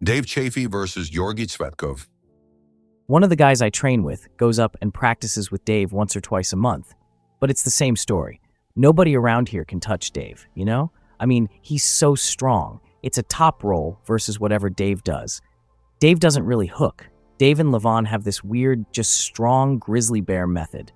Dave Chaffee versus Georgi Tsvetkov. One of the guys I train with goes up and practices with Dave once or twice a month. But it's the same story. Nobody around here can touch Dave, you know? I mean, he's so strong. It's a top roll versus whatever Dave does. Dave doesn't really hook. Dave and Levan have this weird, just strong grizzly bear method.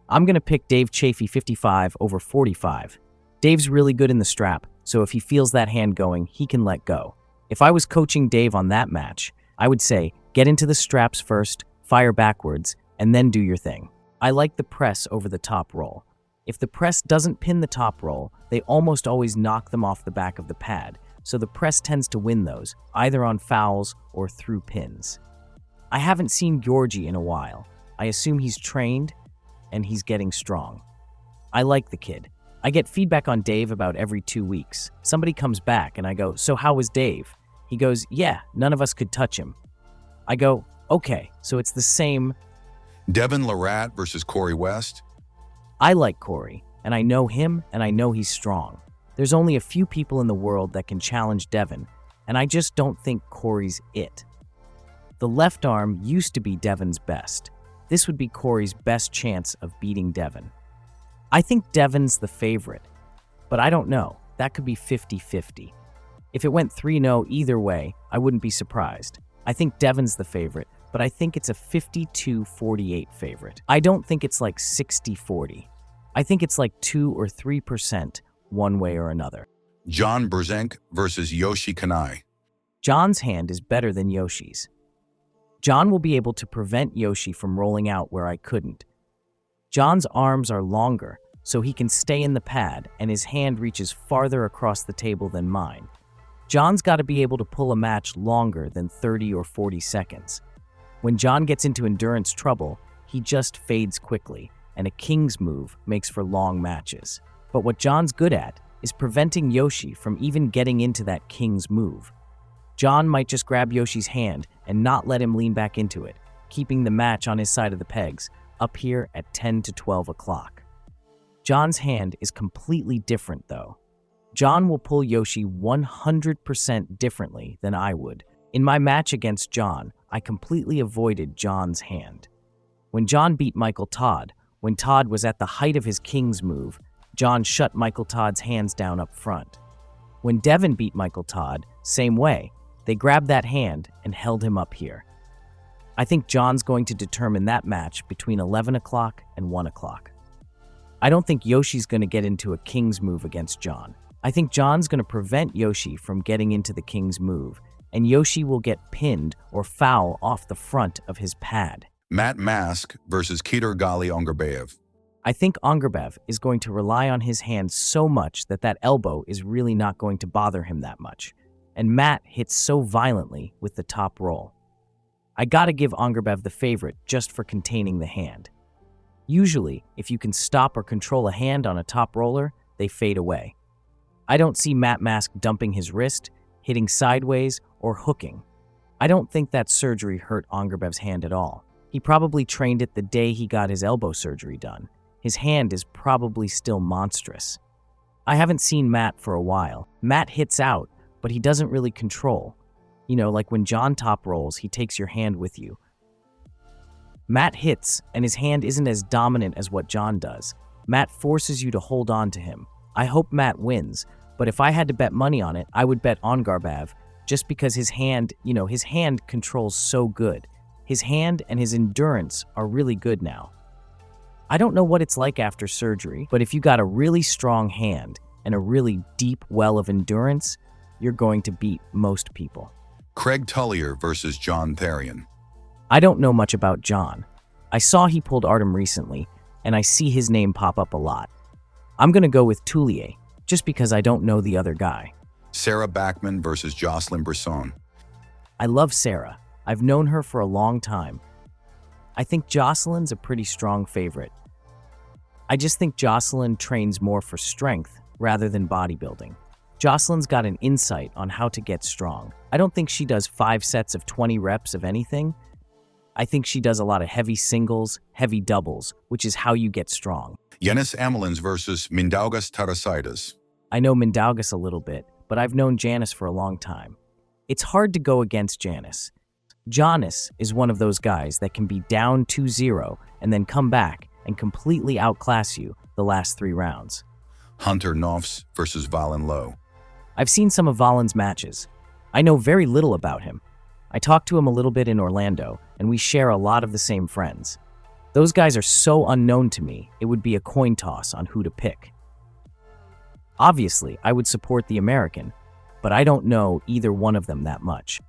I'm going to pick Dave Chaffee 55 over 45. Dave's really good in the strap, so if he feels that hand going, he can let go. If I was coaching Dave on that match, I would say, get into the straps first, fire backwards, and then do your thing. I like the press over the top roll. If the press doesn't pin the top roll, they almost always knock them off the back of the pad, so the press tends to win those, either on fouls or through pins. I haven't seen Georgi in a while. I assume he's trained, and he's getting strong. I like the kid. I get feedback on Dave about every 2 weeks. Somebody comes back and I go, so how was Dave? He goes, yeah, none of us could touch him. I go, okay, so it's the same. Devin Larratt versus Corey West. I like Corey, and I know him, and I know he's strong. There's only a few people in the world that can challenge Devin, and I just don't think Corey's it. The left arm used to be Devin's best. This would be Corey's best chance of beating Devin. I think Devin's the favorite, but I don't know. That could be 50-50. If it went 3-0 either way, I wouldn't be surprised. I think Devin's the favorite, but I think it's a 52-48 favorite. I don't think it's like 60-40. I think it's like 2 or 3% one way or another. John Brzenk versus Yoshi Kanai. John's hand is better than Yoshi's. John will be able to prevent Yoshi from rolling out where I couldn't. John's arms are longer, so he can stay in the pad, and his hand reaches farther across the table than mine. John's got to be able to pull a match longer than 30 or 40 seconds. When John gets into endurance trouble, he just fades quickly, and a king's move makes for long matches. But what John's good at is preventing Yoshi from even getting into that king's move. John might just grab Yoshi's hand and not let him lean back into it, keeping the match on his side of the pegs, up here at 10 to 12 o'clock. John's hand is completely different, though. John will pull Yoshi 100% differently than I would. In my match against John, I completely avoided John's hand. When John beat Michael Todd, when Todd was at the height of his king's move, John shut Michael Todd's hands down up front. When Devin beat Michael Todd, same way, they grabbed that hand and held him up here. I think John's going to determine that match between 11 o'clock and 1 o'clock. I don't think Yoshi's going to get into a king's move against John. I think John's going to prevent Yoshi from getting into the king's move, and Yoshi will get pinned or foul off the front of his pad. Matt Mask versus Keter Gali Ongarbayev. I think Ongarbayev is going to rely on his hand so much that elbow is really not going to bother him that much. And Matt hits so violently with the top roll. I gotta give Ongarbayev the favorite just for containing the hand. Usually, if you can stop or control a hand on a top roller, they fade away. I don't see Matt Mask dumping his wrist, hitting sideways, or hooking. I don't think that surgery hurt Ongarbayev's hand at all. He probably trained it the day he got his elbow surgery done. His hand is probably still monstrous. I haven't seen Matt for a while. Matt hits out, but he doesn't really control. You know, like when John top rolls, he takes your hand with you. Matt hits, and his hand isn't as dominant as what John does. Matt forces you to hold on to him. I hope Matt wins, but if I had to bet money on it, I would bet Ongarbayev, just because his hand controls so good. His hand and his endurance are really good now. I don't know what it's like after surgery, but if you got a really strong hand and a really deep well of endurance, you're going to beat most people. Craig Tullier versus John Therian. I don't know much about John. I saw he pulled Artem recently, and I see his name pop up a lot. I'm going to go with Tullier, just because I don't know the other guy. Sarah Backman versus Jocelyn Brisson. I love Sarah. I've known her for a long time. I think Jocelyn's a pretty strong favorite. I just think Jocelyn trains more for strength rather than bodybuilding. Jocelyn's got an insight on how to get strong. I don't think she does 5 sets of 20 reps of anything. I think she does a lot of heavy singles, heavy doubles, which is how you get strong. Yanis Amelins versus Mindaugas Tarasaitis. I know Mindaugas a little bit, but I've known Janis for a long time. It's hard to go against Janis. Janis is one of those guys that can be down 2-0 and then come back and completely outclass you the last 3 rounds. Hunter Nofs versus Valen Lowe. I've seen some of Valen's matches. I know very little about him. I talked to him a little bit in Orlando, and we share a lot of the same friends. Those guys are so unknown to me, it would be a coin toss on who to pick. Obviously, I would support the American, but I don't know either one of them that much.